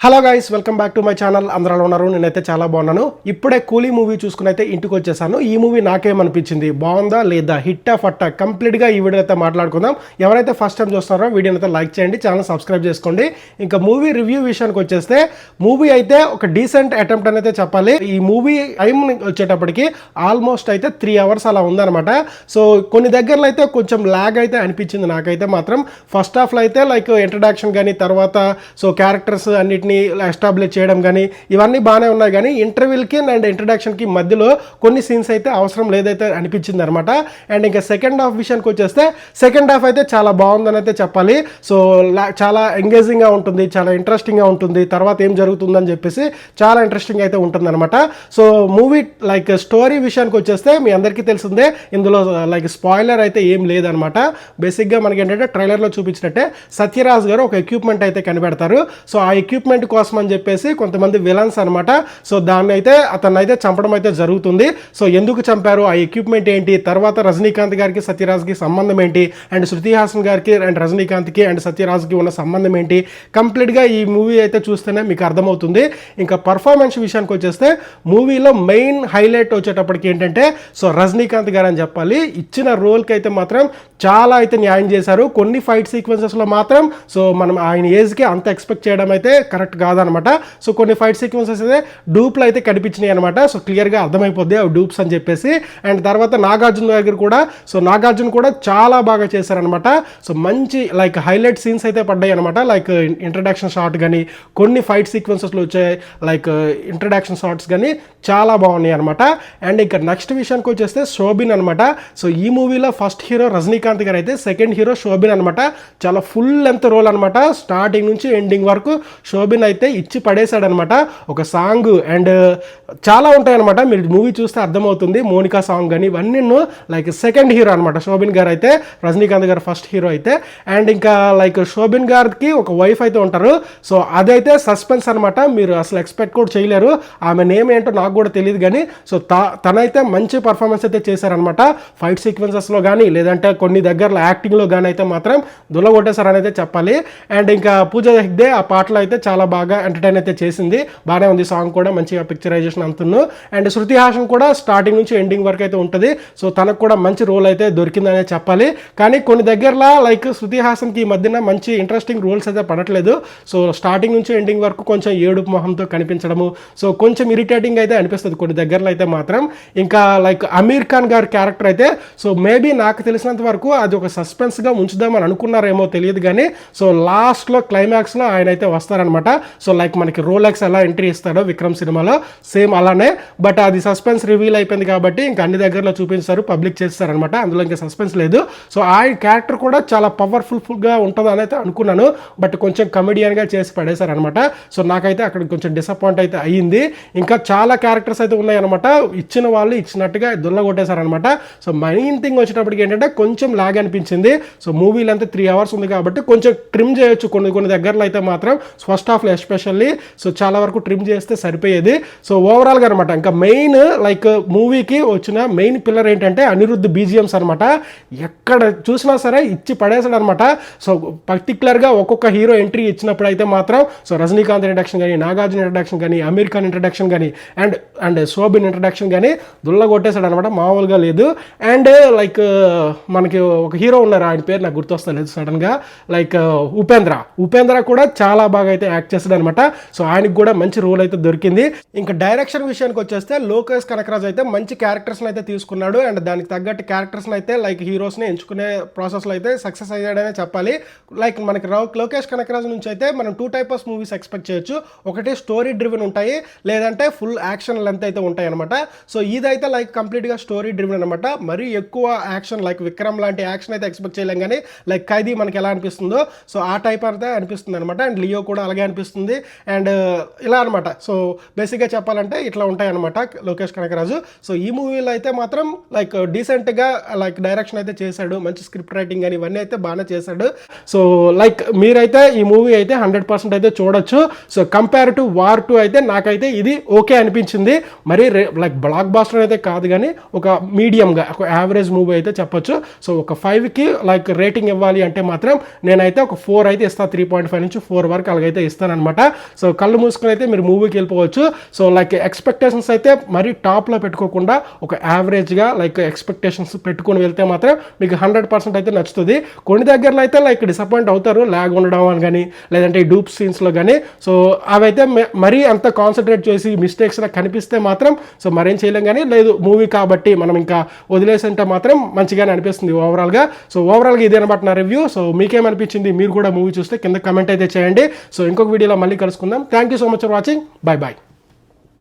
Hello guys, welcome back to my channel. అందరూ ఉన్నారు, నేనైతే చాలా బాగున్నాను. ఇప్పుడే కూలీ మూవీ చూసుకుని అయితే ఇంటికి వచ్చేసాను. ఈ మూవీ నాకేమనిపించింది, బాగుందా లేదా, హిట్టా ఫట్టా, కంప్లీట్గా ఈ వీడియో అయితే మాట్లాడుకుందాం. ఎవరైతే ఫస్ట్ టైం చూస్తున్నారో వీడియోని అయితే లైక్ చేయండి, ఛానల్ సబ్స్క్రైబ్ చేసుకోండి. ఇంకా మూవీ రివ్యూ విషయానికి వచ్చేస్తే మూవీ అయితే ఒక డీసెంట్ అటెంప్ట్ అని అయితే చెప్పాలి. ఈ మూవీ టైం వచ్చేటప్పటికి ఆల్మోస్ట్ అయితే 3 hours అలా ఉందన్నమాట. సో కొన్ని దగ్గరలో అయితే కొంచెం ల్యాగ్ అయితే అనిపించింది నాకైతే మాత్రం. ఫస్ట్ హాఫ్లో అయితే లైక్ ఇంట్రడక్షన్ కానీ, తర్వాత సో క్యారెక్టర్స్ అన్నిటిని ఎస్టాబ్లిష్ చేయడం కానీ ఇవన్నీ బాగానే ఉన్నాయి. కానీ ఇంటర్వ్యూలకి అండ్ ఇంట్రడక్షన్కి మధ్యలో కొన్ని సీన్స్ అయితే అవసరం లేదైతే అనిపించింది అనమాట. అండ్ ఇంకా సెకండ్ హాఫ్ విషయానికి వచ్చేస్తే సెకండ్ హాఫ్ అయితే చాలా బాగుందని అయితే చెప్పాలి. సో చాలా ఎంగేజింగ్గా ఉంటుంది, చాలా ఇంట్రెస్టింగ్గా ఉంటుంది. తర్వాత ఏం జరుగుతుందని చెప్పేసి చాలా ఇంట్రెస్టింగ్ అయితే ఉంటుంది అనమాట. సో మూవీ లైక్ స్టోరీ విషయానికి వచ్చేస్తే మీ అందరికీ తెలిసిందే, ఇందులో లైక్ స్పాయిలర్ అయితే ఏం లేదనమాట. బేసిక్గా మనకి ఏంటంటే ట్రైలర్లో చూపించినట్టే సత్యరాజ్ గారు ఒక ఎక్విప్మెంట్ అయితే కనిపెడతారు. సో ఆ ఎక్విప్మెంట్ కోసం అని చెప్పేసి కొంతమంది విలన్స్ అనమాట. సో దాన్ని అయితే అతన్ని అయితే చంపడం అయితే జరుగుతుంది. సో ఎందుకు చంపారు, ఆ ఎక్విప్మెంట్ ఏంటి, తర్వాత రజనీకాంత్ గారికి సత్యరాజ్కి సంబంధం ఏంటి, అండ్ శృతి హాసన్ గారికి అండ్ రజనీకాంత్కి అండ్ సత్యరాజ్కి ఉన్న సంబంధం ఏంటి, కంప్లీట్గా ఈ మూవీ అయితే చూస్తేనే మీకు అర్థమవుతుంది. ఇంకా పర్ఫార్మెన్స్ విషయానికి వచ్చేస్తే మూవీలో మెయిన్ హైలైట్ వచ్చేటప్పటికి ఏంటంటే సో రజనీకాంత్ గారు అని చెప్పాలి. ఇచ్చిన రోల్కి అయితే మాత్రం చాలా అయితే న్యాయం చేశారు. కొన్ని ఫైట్ సీక్వెన్సెస్లో మాత్రం సో మనం ఆయన ఏజ్కి అంత ఎక్స్పెక్ట్ చేయడం అయితే కరెక్ట్ కాదనమాట. సో కొన్ని ఫైట్ సీక్వెన్సెస్ అయితే డూప్లు అయితే కనిపించినాయి అనమాట. సో క్లియర్గా అర్థమైపోద్ది అవి డూప్స్ అని చెప్పేసి. అండ్ తర్వాత నాగార్జున దగ్గర కూడా సో నాగార్జున కూడా చాలా బాగా చేశారనమాట. సో మంచి లైక్ హైలైట్ సీన్స్ అయితే పడ్డాయి అనమాట. లైక్ ఇంట్రడక్షన్ షాట్ కానీ, కొన్ని ఫైట్ సీక్వెన్సెస్లో వచ్చే లైక్ ఇంట్రడక్షన్ షాట్స్ కానీ చాలా బాగున్నాయి అనమాట. అండ్ ఇంకా నెక్స్ట్ విషయానికి వచ్చేస్తే శోభిన్ అనమాట. సో ఈ మూవీలో ఫస్ట్ హీరో రజనీకాంత్ గారు అయితే సెకండ్ హీరో శోభిన్ అనమాట. చాలా ఫుల్ లెంత్ రోల్ అనమాట. స్టార్టింగ్ నుంచి ఎండింగ్ వరకు శోభిన్ అయితే ఇచ్చి పడేశాడనమాట. ఒక సాంగ్ అండ్ చాలా ఉంటాయన్నమాట, మీరు మూవీ చూస్తే అర్థమవుతుంది. మోనికా సాంగ్ కానీ ఇవన్నీ లైక్ సెకండ్ హీరో అనమాట శోభిన్ గారు అయితే, రజనీకాంత్ గారు ఫస్ట్ హీరో అయితే. అండ్ ఇంకా లైక్ శోభిన్ గారికి ఒక వైఫ్ అయితే ఉంటారు. సో అదైతే సస్పెన్స్ అనమాట, మీరు అసలు ఎక్స్పెక్ట్ కూడా చేయలేరు. ఆమె నేమ్ ఏంటో నాకు కూడా తెలియదు కానీ సో తనైతే మంచి పర్ఫార్మెన్స్ అయితే చేశారనమాట. ఫైట్ సీక్వెన్సెస్లో కానీ లేదంటే కొన్ని దగ్గరలో యాక్టింగ్లో కానీ అయితే మాత్రం దుల్లగొట్టేశారని అయితే చెప్పాలి. అండ్ ఇంకా పూజ హెగ్డే ఆ పాటలో అయితే చాలా బాగా ఎంటర్టైన్ అయితే చేసింది, బాగానే ఉంది. సాంగ్ కూడా మంచిగా పిక్చరైజేషన్ అంటున్నాను. అండ్ శృతి హాసన్ కూడా స్టార్టింగ్ నుంచి ఎండింగ్ వరకు అయితే ఉంటుంది. సో తనకు కూడా మంచి రోల్ అయితే దొరికిందనే చెప్పాలి. కానీ కొన్ని దగ్గరలో లైక్ శృతి హాసన్కి ఈ మధ్యన మంచి ఇంట్రెస్టింగ్ రోల్స్ అయితే పడట్లేదు. సో స్టార్టింగ్ నుంచి ఎండింగ్ వరకు కొంచెం ఏడుపు మొహంతో కనిపించడము, సో కొంచెం ఇరిటేటింగ్ అయితే అనిపిస్తుంది కొన్ని దగ్గరలో అయితే మాత్రం. ఇంకా లైక్ అమీర్ ఖాన్ గారి క్యారెక్టర్ అయితే సో మేబీ నాకు తెలిసినంత వరకు అది ఒక సస్పెన్స్గా ఉంచుదామని అనుకున్నారేమో తెలియదు కానీ సో లాస్ట్లో క్లైమాక్స్లో ఆయన అయితే వస్తారనమాట. సో లైక్ మనకి రోలెక్స్ ఎలా ఎంట్రీ ఇస్తాడో విక్రమ్ సినిమాలో సేమ్ అలానే, బట్ అది సస్పెన్స్ రివీల్ అయిపోయింది కాబట్టి ఇంకా అన్ని దగ్గరలో చూపించారు, పబ్లిక్ చేస్తారనమాట. అందులో ఇంకా సస్పెన్స్ లేదు. సో ఆ క్యారెక్టర్ కూడా చాలా పవర్ఫుల్గా ఉంటుంది అని అయితే అనుకున్నాను, బట్ కొంచెం కమెడియన్గా చేసి పడేశారనమాట. సో నాకైతే అక్కడ కొంచెం డిసప్పాయింట్ అయితే అయ్యింది. ఇంకా చాలా క్యారెక్టర్స్ అయితే ఉన్నాయన్నమాట, ఇచ్చిన వాళ్ళు ఇచ్చినట్టుగా దుల్లగొట్టేశారనమాట. సో మెయిన్ థింగ్ వచ్చేటప్పటికి ఏంటంటే కొంచెం లాగ్ అనిపించింది. సో మూవీలో అంతా 3 hours ఉంది కాబట్టి కొంచెం ట్రిమ్ చేయొచ్చు కొన్ని దగ్గరలో అయితే మాత్రం, ఫస్ట్ హాఫ్లో ఎస్పెషల్లీ. సో చాలా వరకు ట్రిమ్ చేస్తే సరిపోయేది. సో ఓవరాల్గా అనమాట ఇంకా మెయిన్ లైక్ మూవీకి వచ్చిన మెయిన్ పిల్లర్ ఏంటంటే అనిరుద్ధ్ బీజిఎమ్స్ అనమాట. ఎక్కడ చూసినా సరే ఇచ్చి పడేసాడు అనమాట. సో పర్టికులర్గా ఒక్కొక్క హీరో ఎంట్రీ ఇచ్చినప్పుడు అయితే మాత్రం సో రజనీకాంత్ ఇంట్రడక్షన్ కానీ, నాగార్జున ఇంట్రడక్షన్ కానీ, అమీర్ ఖాన్ ఇంట్రడక్షన్ కానీ అండ్ శోభిన్ ఇంట్రడక్షన్ కానీ దుల్లగొట్టేశాడు అనమాట, మామూలుగా లేదు. అండ్ లైక్ మనకి ఒక హీరో ఉన్నారు, ఆయన పేరు నాకు గుర్తొస్తలేదు సడన్గా, లైక్ ఉపేంద్ర కూడా చాలా బాగా అయితే యాక్ట్ చేస్తాడు అనమాట. సో ఆయనకి కూడా మంచి రోల్ అయితే దొరికింది. ఇంకా డైరెక్షన్ విషయానికి వచ్చేస్తే లోకేష్ కనకరాజ్ అయితే మంచి క్యారెక్టర్స్ని అయితే తీసుకున్నాడు. అండ్ దానికి తగ్గట్టు క్యారెక్టర్స్ని అయితే లైక్ హీరోస్ని ఎంచుకునే ప్రాసెస్లో అయితే సక్సెస్ అయ్యాడనే చెప్పాలి. లైక్ మనకి లోకేష్ కనకరాజ్ నుంచి అయితే మనం 2 types మూవీస్ ఎక్స్పెక్ట్ చేయొచ్చు. ఒకటి స్టోరీ డ్రివెన్ ఉంటాయి, లేదంటే ఫుల్ యాక్షన్ లెంత్ అయితే ఉంటాయి అనమాట. సో ఇదైతే లైక్ కంప్లీట్గా స్టోరీ డ్రివెన్ అనమాట. మరీ ఎక్కువ యాక్షన్ లైక్ విక్రమ్ లాంటి యాక్షన్ అయితే ఎక్స్పెక్ట్ చేయలేం కానీ లైక్ ఖైదీ మనకి ఎలా అనిపిస్తుందో సో ఆ టైప్ అయితే అనిపిస్తుంది అనమాట. అండ్ లియో కూడా అలాగే అనిపిస్తుంది. అండ్ ఇలా అనమాట. సో బేసిక్గా చెప్పాలంటే ఇట్లా ఉంటాయి అనమాట లోకేష్ కనకరాజు. సో ఈ మూవీలో అయితే మాత్రం లైక్ డీసెంట్గా లైక్ డైరెక్షన్ అయితే చేశాడు, మంచి స్క్రిప్ట్ రైటింగ్ కానీ ఇవన్నీ అయితే బాగానే చేశాడు. సో లైక్ మీరైతే ఈ మూవీ అయితే 100% అయితే చూడొచ్చు. సో కంపేర్ టు వార్ 2 అయితే నాకైతే ఇది ఓకే అనిపించింది. మరి లైక్ బ్లాక్ బాస్టర్ అయితే కాదు కానీ ఒక మీడియంగా ఒక యావరేజ్ మూవీ అయితే చెప్పొచ్చు. సో ఒక 5కి లైక్ రేటింగ్ ఇవ్వాలి అంటే మాత్రం నేనైతే ఒక 4 అయితే ఇస్తాను. 3.5 నుంచి 4 వరకు అలాగైతే ఇస్తాను. చెప్తానమాట. సో కళ్ళు మూసుకొని అయితే మీరు మూవీకి వెళ్ళిపోవచ్చు. సో లైక్ ఎక్స్పెక్టేషన్స్ అయితే మరీ టాప్లో పెట్టుకోకుండా ఒక యావరేజ్గా లైక్ ఎక్స్పెక్టేషన్స్ పెట్టుకొని వెళ్తే మాత్రం మీకు 100% అయితే నచ్చుతుంది. కొన్ని దగ్గరలో అయితే లైక్ డిసప్పాయింట్ అవుతారు, ల్యాగ్ ఉండడం అని కానీ లేదంటే ఈ డూప్ సీన్స్లో కానీ. సో అవైతే మరీ అంత కాన్సన్ట్రేట్ చేసి మిస్టేక్స్ కనిపిస్తే మాత్రం సో మరేం చేయలేం. కానీ లేదు మూవీ కాబట్టి మనం ఇంకా వదిలేసంటే మాత్రం మంచిగానే అనిపిస్తుంది ఓవరాల్గా. సో ఓవరాల్గా ఇదే అనమాట నా రివ్యూ. సో మీకేమనిపించింది, మీరు కూడా మూవీ చూస్తే కింద కమెంట్ అయితే చేయండి. సో ఇంకొక వీడియోలో మళ్ళీ కలుసుకుందాం. Thank you so much for watching. Bye bye.